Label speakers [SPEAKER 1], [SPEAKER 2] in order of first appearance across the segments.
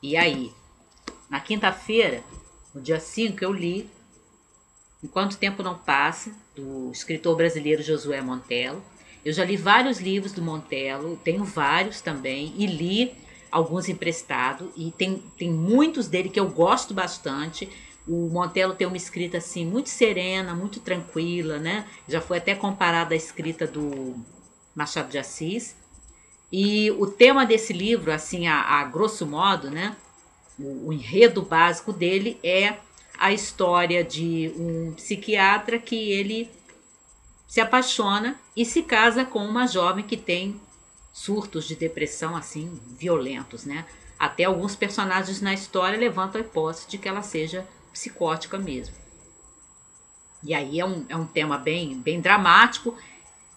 [SPEAKER 1] E aí, na quinta-feira, no dia 5, eu li Enquanto o Tempo Não Passa, do escritor brasileiro Josué Montello. Eu já li vários livros do Montello, tenho vários também, e li alguns emprestados, e tem muitos dele que eu gosto bastante. O Montello tem uma escrita assim muito serena, muito tranquila, né? Já foi até comparada à escrita do Machado de Assis. E o tema desse livro, assim, a grosso modo, né? O enredo básico dele é a história de um psiquiatra que ele se apaixona e se casa com uma jovem que tem surtos de depressão assim violentos, né? Até alguns personagens na história levantam a hipótese de que ela seja psicótica mesmo. E aí é um tema bem dramático,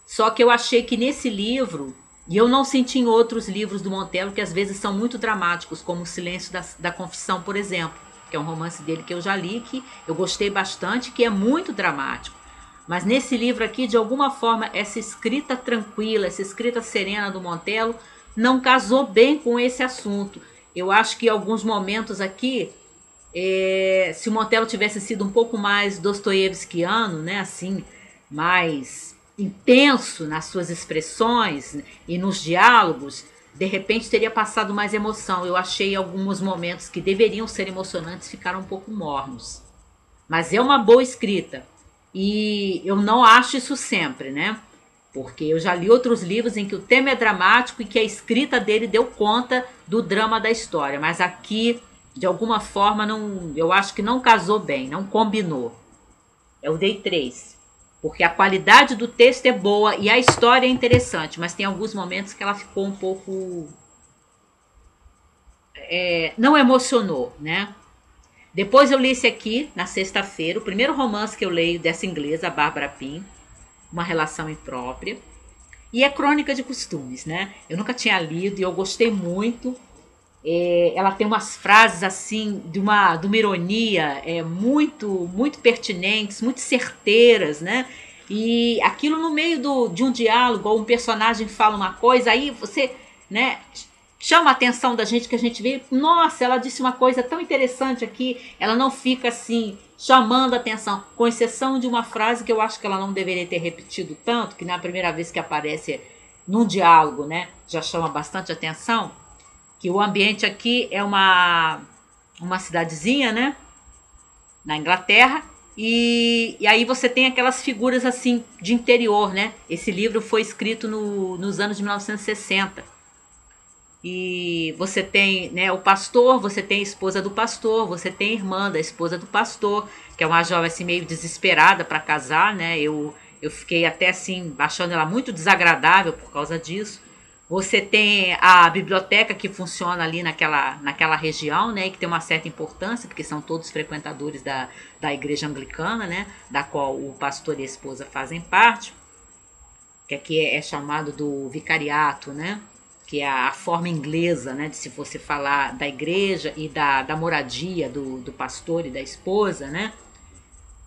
[SPEAKER 1] só que eu achei que nesse livro, e eu não senti em outros livros do Montello, que às vezes são muito dramáticos, como O Silêncio da Confissão, por exemplo, que é um romance dele que eu já li, que eu gostei bastante, que é muito dramático. Mas nesse livro aqui, de alguma forma, essa escrita tranquila, essa escrita serena do Montello não casou bem com esse assunto. Eu acho que em alguns momentos aqui, se o Montello tivesse sido um pouco mais dostoievskiano, né, assim, mais intenso nas suas expressões e nos diálogos, de repente teria passado mais emoção. Eu achei alguns momentos que deveriam ser emocionantes ficaram um pouco mornos. Mas é uma boa escrita. E eu não acho isso sempre, né? Porque eu já li outros livros em que o tema é dramático e que a escrita dele deu conta do drama da história. Mas aqui, de alguma forma, não, eu acho que não casou bem, não combinou. Eu dei 3. Porque a qualidade do texto é boa e a história é interessante, mas tem alguns momentos que ela ficou um pouco. Não emocionou, né? Depois eu li esse aqui, na sexta-feira, o primeiro romance que eu leio dessa inglesa, a Barbara Pym, Uma Relação Imprópria. E é Crônica de Costumes, né? Eu nunca tinha lido e eu gostei muito. Ela tem umas frases assim, de uma ironia muito pertinentes, muito certeiras, né? E aquilo no meio de um diálogo, ou um personagem fala uma coisa, aí você, né, chama a atenção da gente, que a gente vê, nossa, ela disse uma coisa tão interessante aqui, ela não fica assim chamando a atenção, com exceção de uma frase que eu acho que ela não deveria ter repetido tanto, que na primeira vez que aparece num diálogo, né, já chama bastante atenção, que o ambiente aqui é uma cidadezinha, né, na Inglaterra, e aí você tem aquelas figuras assim de interior, né? Esse livro foi escrito nos anos de 1960. E você tem, né, o pastor, você tem a esposa do pastor, você tem a irmã da esposa do pastor, que é uma jovem assim meio desesperada para casar, né? Eu fiquei até assim achando ela muito desagradável por causa disso. Você tem a biblioteca que funciona ali naquela região, né, e que tem uma certa importância, porque são todos frequentadores da igreja anglicana, né, da qual o pastor e a esposa fazem parte, que aqui é chamado do vicariato, né, que é a forma inglesa, né, de se você falar da igreja e da moradia do pastor e da esposa, né.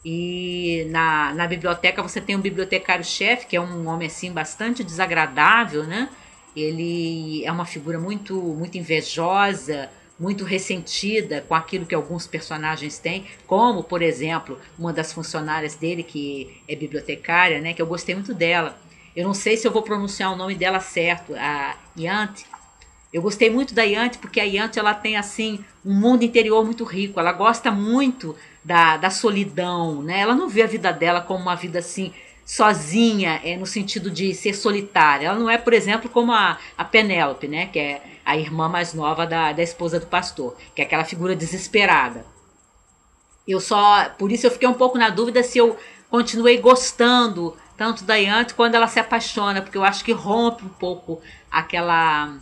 [SPEAKER 1] E na biblioteca você tem um bibliotecário-chefe, que é um homem assim bastante desagradável, né? Ele é uma figura muito invejosa, muito ressentida com aquilo que alguns personagens têm, como, por exemplo, uma das funcionárias dele, que é bibliotecária, né? Que eu gostei muito dela. Eu não sei se eu vou pronunciar o nome dela certo, a Yante. Eu gostei muito da Yanti porque a Yanti ela tem assim um mundo interior muito rico. Ela gosta muito da solidão, né? Ela não vê a vida dela como uma vida assim sozinha, no sentido de ser solitária. Ela não é, por exemplo, como a Penélope, né? Que é a irmã mais nova da esposa do pastor, que é aquela figura desesperada. Por isso eu fiquei um pouco na dúvida se eu continuei gostando tanto da Yanti quando ela se apaixona, porque eu acho que rompe um pouco aquela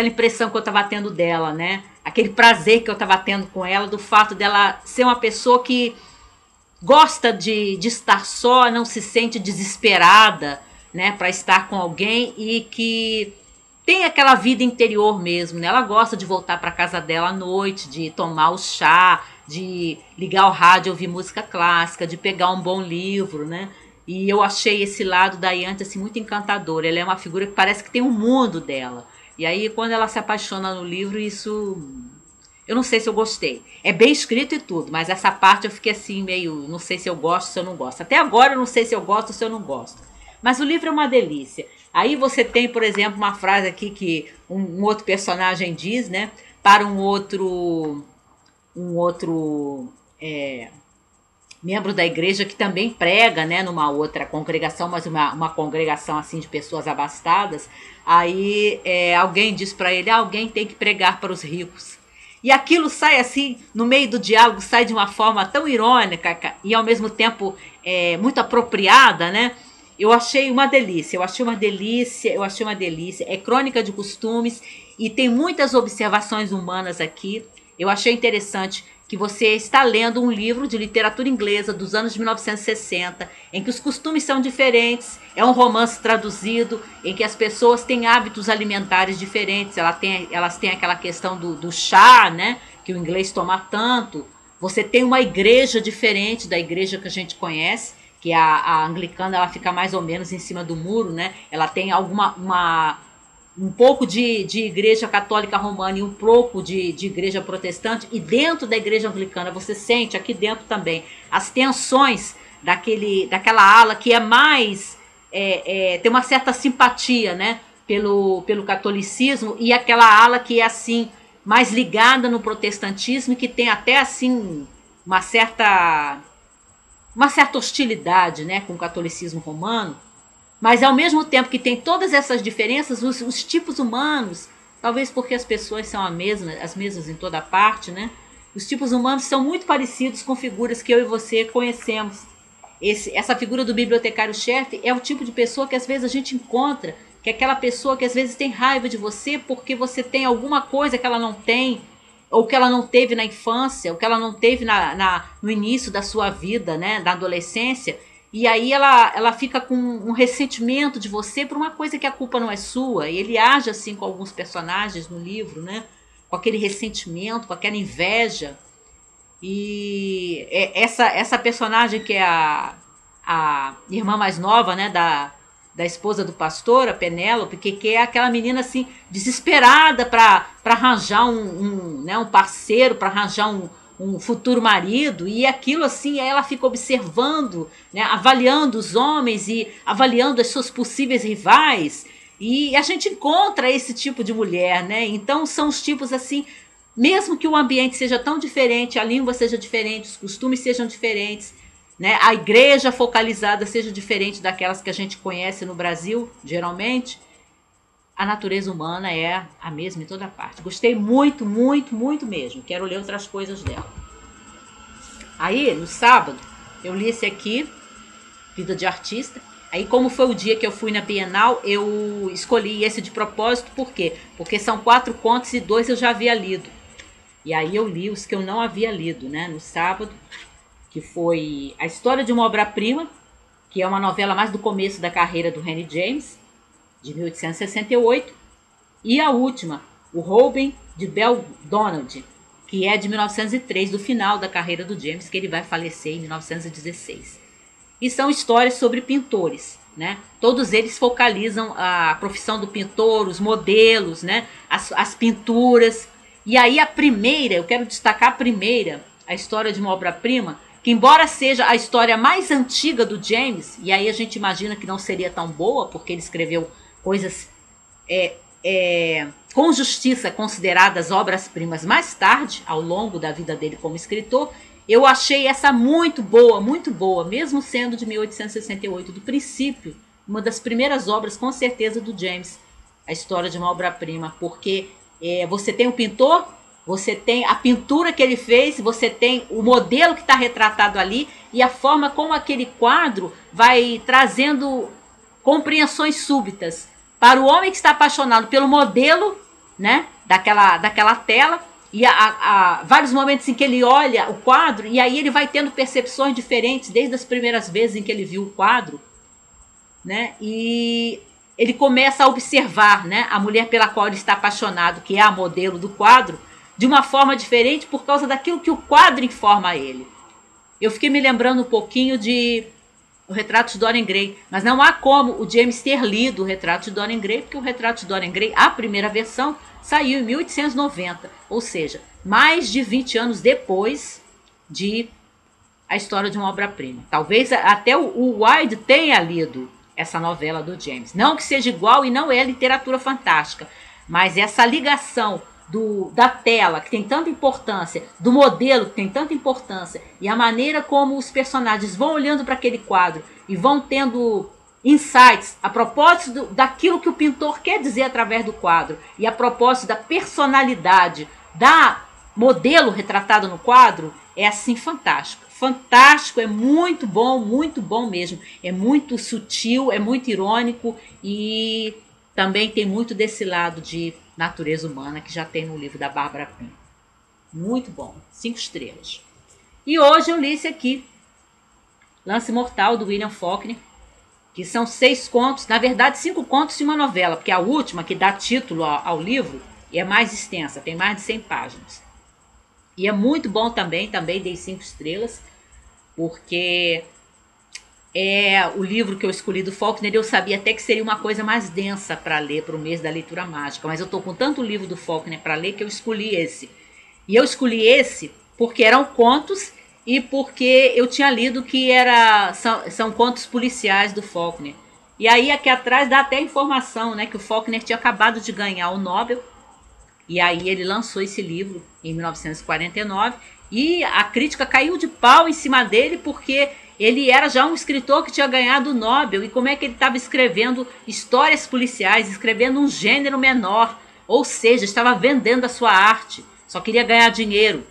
[SPEAKER 1] impressão que eu estava tendo dela, né? Aquele prazer que eu estava tendo com ela, do fato dela ser uma pessoa que gosta de estar só, não se sente desesperada, né, para estar com alguém e que tem aquela vida interior mesmo, né? Ela gosta de voltar para casa dela à noite, de tomar o chá, de ligar o rádio, ouvir música clássica, de pegar um bom livro, né? E eu achei esse lado da Yanti assim, muito encantador. Ela é uma figura que parece que tem um mundo dela. E aí, quando ela se apaixona no livro, isso eu não sei se eu gostei. É bem escrito e tudo, mas essa parte eu fiquei assim meio, não sei se eu gosto, se eu não gosto. Até agora eu não sei se eu gosto ou se eu não gosto. Mas o livro é uma delícia. Aí você tem, por exemplo, uma frase aqui que um outro personagem diz, né? Para um outro membro da igreja que também prega, né, numa outra congregação, mas uma congregação assim de pessoas abastadas. Aí alguém diz para ele, alguém tem que pregar para os ricos. E aquilo sai assim, no meio do diálogo, sai de uma forma tão irônica e ao mesmo tempo muito apropriada, né? Eu achei uma delícia, eu achei uma delícia, eu achei uma delícia. É crônica de costumes e tem muitas observações humanas aqui. Eu achei interessante que você está lendo um livro de literatura inglesa dos anos de 1960, em que os costumes são diferentes, é um romance traduzido, em que as pessoas têm hábitos alimentares diferentes, elas têm aquela questão do chá, né, que o inglês toma tanto. Você tem uma igreja diferente da igreja que a gente conhece, que a anglicana, ela fica mais ou menos em cima do muro, né? Ela tem um pouco de igreja católica romana e um pouco de igreja protestante, e dentro da igreja anglicana você sente aqui dentro também as tensões daquela ala que é mais tem uma certa simpatia, né, pelo catolicismo, e aquela ala que é assim mais ligada no protestantismo, que tem até assim uma certa hostilidade, né, com o catolicismo romano. Mas ao mesmo tempo que tem todas essas diferenças, os tipos humanos, talvez porque as pessoas são as mesmas em toda parte, né? Os tipos humanos são muito parecidos com figuras que eu e você conhecemos. Essa figura do bibliotecário-chefe é o tipo de pessoa que às vezes a gente encontra, que é aquela pessoa que às vezes tem raiva de você porque você tem alguma coisa que ela não tem, ou que ela não teve na infância, ou que ela não teve no início da sua vida, né, na adolescência. E aí ela fica com um ressentimento de você por uma coisa que a culpa não é sua. E ele age assim com alguns personagens no livro, né? Com aquele ressentimento, com aquela inveja. E essa personagem que é a irmã mais nova, né, da esposa do pastor, a Penélope, que é aquela menina assim desesperada para arranjar um parceiro, para arranjar um futuro marido, e aquilo assim, ela fica observando, né, avaliando os homens e avaliando as suas possíveis rivais, e a gente encontra esse tipo de mulher, né? Então são os tipos assim, mesmo que o ambiente seja tão diferente, a língua seja diferente, os costumes sejam diferentes, né, a igreja focalizada seja diferente daquelas que a gente conhece no Brasil, geralmente, a natureza humana é a mesma em toda parte. Gostei muito, muito, muito mesmo. Quero ler outras coisas dela. Aí, no sábado, eu li esse aqui, Vida de Artista. Aí, como foi o dia que eu fui na Bienal, eu escolhi esse de propósito. Por quê? Porque são 4 contos e 2 eu já havia lido. E aí eu li os que eu não havia lido, né, no sábado, que foi A História de uma Obra-Prima, que é uma novela mais do começo da carreira do Henry James, de 1868, e a última, O Robin de Bell Donald, que é de 1903, do final da carreira do James, que ele vai falecer em 1916. E são histórias sobre pintores, né? Todos eles focalizam a profissão do pintor, os modelos, né? As pinturas. E aí a primeira, eu quero destacar a primeira, A História de uma Obra-Prima, que embora seja a história mais antiga do James, e aí a gente imagina que não seria tão boa, porque ele escreveu coisas com justiça consideradas obras-primas mais tarde, ao longo da vida dele como escritor, eu achei essa muito boa, mesmo sendo de 1868, do princípio, uma das primeiras obras, com certeza, do James, A História de uma Obra-Prima, porque você tem o pintor, você tem a pintura que ele fez, você tem o modelo que está retratado ali e a forma como aquele quadro vai trazendo compreensões súbitas para o homem que está apaixonado pelo modelo, né, daquela tela, e há vários momentos em que ele olha o quadro e aí ele vai tendo percepções diferentes desde as primeiras vezes em que ele viu o quadro, né, e ele começa a observar, né, a mulher pela qual ele está apaixonado, que é a modelo do quadro, de uma forma diferente por causa daquilo que o quadro informa a ele. Eu fiquei me lembrando um pouquinho de o Retrato de Dorian Gray, mas não há como o James ter lido o Retrato de Dorian Gray, porque o Retrato de Dorian Gray, a primeira versão, saiu em 1890, ou seja, mais de 20 anos depois de A História de uma Obra-Prima. Talvez até o Wilde tenha lido essa novela do James. Não que seja igual e não é literatura fantástica, mas essa ligação da tela, que tem tanta importância, do modelo, que tem tanta importância, e a maneira como os personagens vão olhando para aquele quadro e vão tendo insights a propósito daquilo que o pintor quer dizer através do quadro, e a propósito da personalidade da modelo retratado no quadro, é assim fantástico. Fantástico, é muito bom mesmo. É muito sutil, é muito irônico e também tem muito desse lado de natureza humana que já tem no livro da Bárbara Pym. Muito bom, 5 estrelas. E hoje eu li esse aqui, Lance Mortal, do William Faulkner, que são 6 contos, na verdade 5 contos e uma novela, porque a última, que dá título ao livro, é mais extensa, tem mais de 100 páginas. E é muito bom também dei 5 estrelas, porque é o livro que eu escolhi do Faulkner. Eu sabia até que seria uma coisa mais densa para ler para o mês da leitura mágica, mas eu estou com tanto livro do Faulkner para ler que eu escolhi esse. E eu escolhi esse porque eram contos e porque eu tinha lido que são contos policiais do Faulkner. E aí aqui atrás dá até informação, né, que o Faulkner tinha acabado de ganhar o Nobel, e aí ele lançou esse livro em 1949 e a crítica caiu de pau em cima dele porque ele era já um escritor que tinha ganhado o Nobel, e como é que ele estava escrevendo histórias policiais, escrevendo um gênero menor, ou seja, estava vendendo a sua arte, só queria ganhar dinheiro.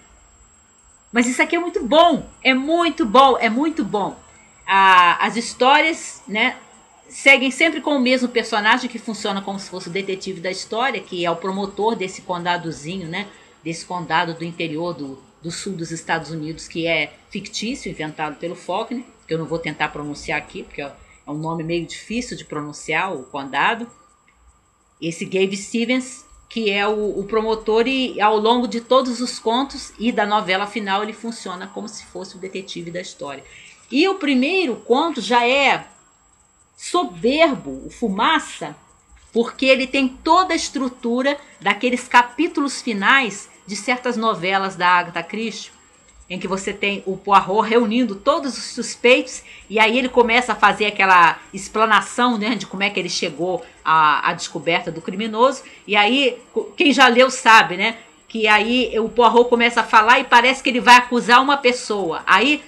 [SPEAKER 1] Mas isso aqui é muito bom, é muito bom, é muito bom. As histórias, né, seguem sempre com o mesmo personagem, que funciona como se fosse o detetive da história, que é o promotor desse condadozinho, né, desse condado do interior do sul dos Estados Unidos, que é fictício, inventado pelo Faulkner, que eu não vou tentar pronunciar aqui, porque é um nome meio difícil de pronunciar, o condado. Esse Gabe Stevens, que é o promotor, e ao longo de todos os contos e da novela final ele funciona como se fosse o detetive da história. E o primeiro conto já é soberbo, o Fumaça, porque ele tem toda a estrutura daqueles capítulos finais de certas novelas da Agatha Christie, em que você tem o Poirot reunindo todos os suspeitos, e aí ele começa a fazer aquela explanação, né, de como é que ele chegou à descoberta do criminoso, e aí, quem já leu sabe, né, que aí o Poirot começa a falar e parece que ele vai acusar uma pessoa, aí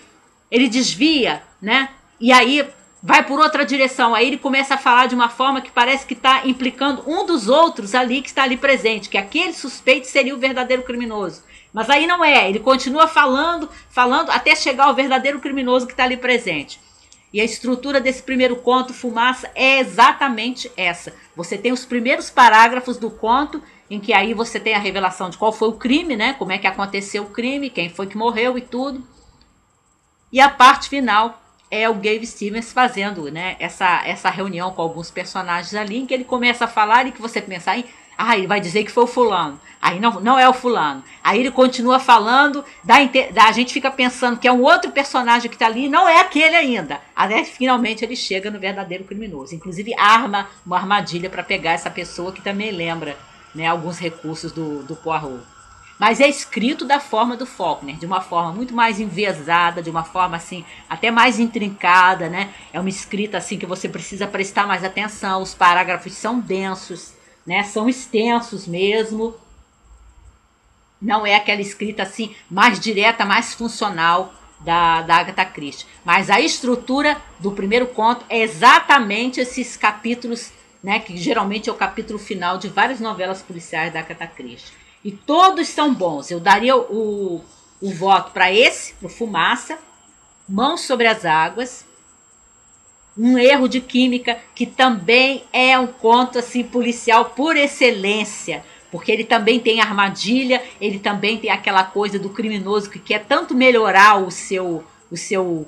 [SPEAKER 1] ele desvia, né, e aí vai por outra direção, aí ele começa a falar de uma forma que parece que está implicando um dos outros ali, que está ali presente, que aquele suspeito seria o verdadeiro criminoso. Mas aí não é, ele continua falando, até chegar ao verdadeiro criminoso que está ali presente. E a estrutura desse primeiro conto, Fumaça, é exatamente essa. Você tem os primeiros parágrafos do conto, em que aí você tem a revelação de qual foi o crime, né? Como é que aconteceu o crime, quem foi que morreu e tudo. E a parte final é o Gabe Stevens fazendo, né, essa reunião com alguns personagens ali, em que ele começa a falar e que você pensa, ele vai dizer que foi o fulano. Aí não é o fulano. Aí ele continua falando, a gente fica pensando que é um outro personagem que está ali, não é aquele ainda. Até finalmente ele chega no verdadeiro criminoso. Inclusive arma uma armadilha para pegar essa pessoa, que também lembra, né, alguns recursos do Poirot. Mas é escrito da forma do Faulkner, de uma forma muito mais enviesada, de uma forma assim, até mais intrincada, né? É uma escrita assim que você precisa prestar mais atenção, os parágrafos são densos, né? São extensos mesmo. Não é aquela escrita assim mais direta, mais funcional da Agatha Christie. Mas a estrutura do primeiro conto é exatamente esses capítulos, né? Que geralmente é o capítulo final de várias novelas policiais da Agatha Christie. E todos são bons. Eu daria o voto para esse, o Fumaça, Mãos sobre as Águas, Um Erro de Química, que também é um conto assim policial por excelência, porque ele também tem armadilha, ele também tem aquela coisa do criminoso que quer tanto melhorar o seu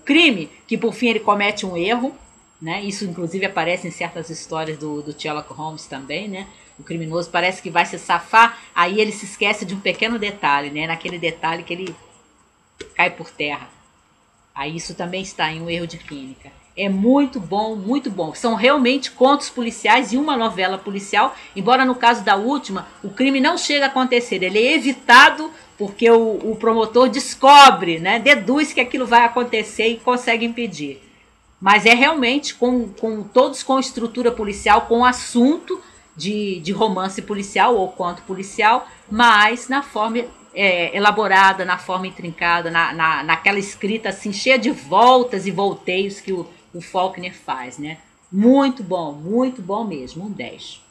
[SPEAKER 1] crime, que por fim ele comete um erro, né? Isso inclusive aparece em certas histórias do Sherlock Holmes também, né? O criminoso parece que vai se safar, aí ele se esquece de um pequeno detalhe, né? Naquele detalhe que ele cai por terra. Aí isso também está em Um Erro de Química. É muito bom, muito bom. São realmente contos policiais e uma novela policial, embora no caso da última, o crime não chega a acontecer, ele é evitado porque o promotor descobre, né, deduz que aquilo vai acontecer e consegue impedir. Mas é realmente com todos com estrutura policial, com assunto de romance policial ou conto policial, mas na forma elaborada, na forma intrincada, naquela escrita assim, cheia de voltas e volteios que o Faulkner faz, né? Muito bom mesmo, um 10.